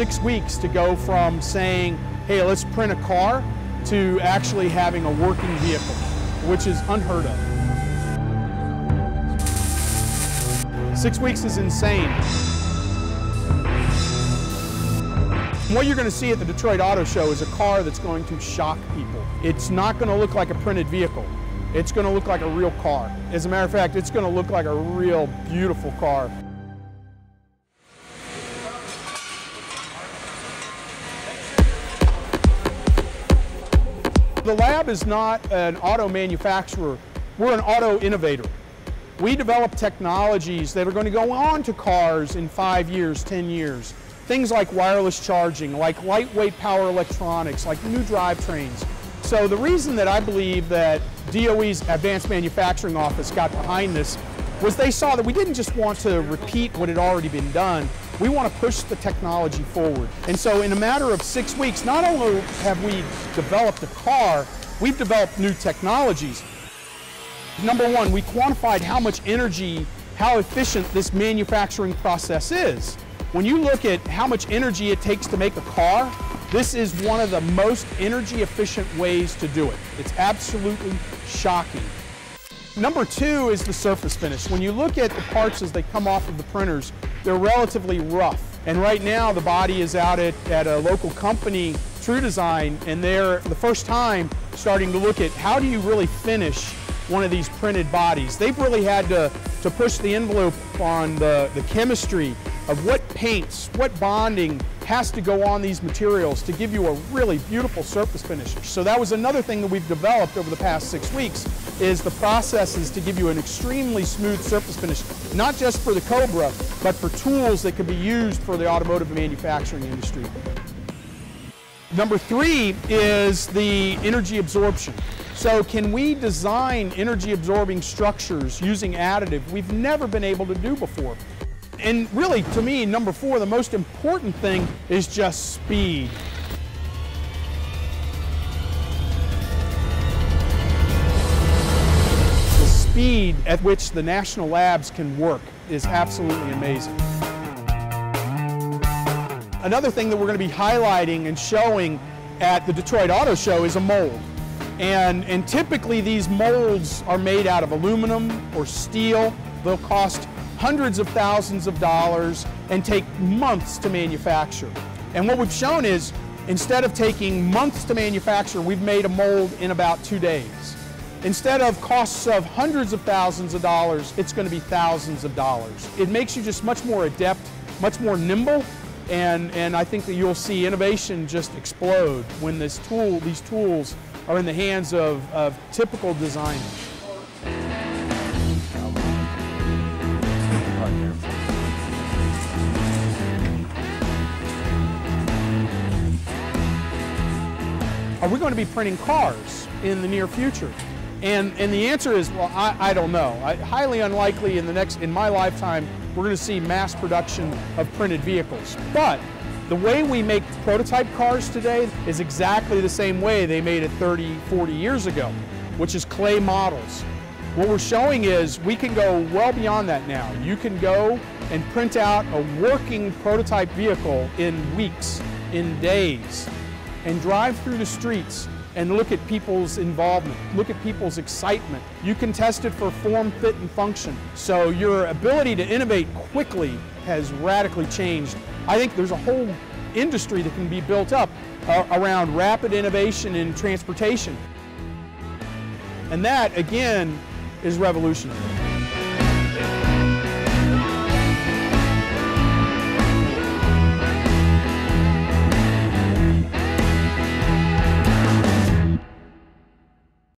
6 weeks to go from saying, hey, let's print a car, to actually having a working vehicle, which is unheard of. 6 weeks is insane. What you're going to see at the Detroit Auto Show is a car that's going to shock people. It's not going to look like a printed vehicle. It's going to look like a real car. As a matter of fact, it's going to look like a real beautiful car. The lab is not an auto manufacturer. We're an auto innovator. We develop technologies that are going to go on to cars in 5 years, 10 years. Things like wireless charging, like lightweight power electronics, like new drivetrains. So the reason that I believe that DOE's Advanced Manufacturing Office got behind this was they saw that we didn't just want to repeat what had already been done, we want to push the technology forward. And so in a matter of 6 weeks, not only have we developed a car, we've developed new technologies. Number one, we quantified how much energy, how efficient this manufacturing process is. When you look at how much energy it takes to make a car, this is one of the most energy efficient ways to do it. It's absolutely shocking. Number two is the surface finish. When you look at the parts as they come off of the printers, they're relatively rough. And right now the body is out at a local company, True Design, and they're the first time starting to look at how do you really finish one of these printed bodies. They've really had to push the envelope on the chemistry of what paints, what bonding has to go on these materials to give you a really beautiful surface finish. So that was another thing that we've developed over the past 6 weeks, is the processes to give you an extremely smooth surface finish, not just for the Cobra, but for tools that could be used for the automotive manufacturing industry. Number three is the energy absorption. So can we design energy absorbing structures using additive we've never been able to do before? And really, to me, number four, the most important thing is just speed. The speed at which the national labs can work is absolutely amazing. Another thing that we're going to be highlighting and showing at the Detroit Auto Show is a mold. And typically these molds are made out of aluminum or steel. They'll cost hundreds of thousands of dollars and take months to manufacture. And what we've shown is, instead of taking months to manufacture, we've made a mold in about 2 days. Instead of costs of hundreds of thousands of dollars, it's going to be thousands of dollars. It makes you just much more adept, much more nimble, and I think that you'll see innovation just explode when these tools are in the hands of typical designers. Are we going to be printing cars in the near future? And the answer is, well, I don't know. Highly unlikely in my lifetime, we're going to see mass production of printed vehicles. But the way we make prototype cars today is exactly the same way they made it 30, 40 years ago, which is clay models. What we're showing is we can go well beyond that now. You can go and print out a working prototype vehicle in weeks, in days, and drive through the streets and look at people's involvement, look at people's excitement. You can test it for form, fit, and function. So your ability to innovate quickly has radically changed. I think there's a whole industry that can be built up around rapid innovation in transportation. And that, again, is revolutionary.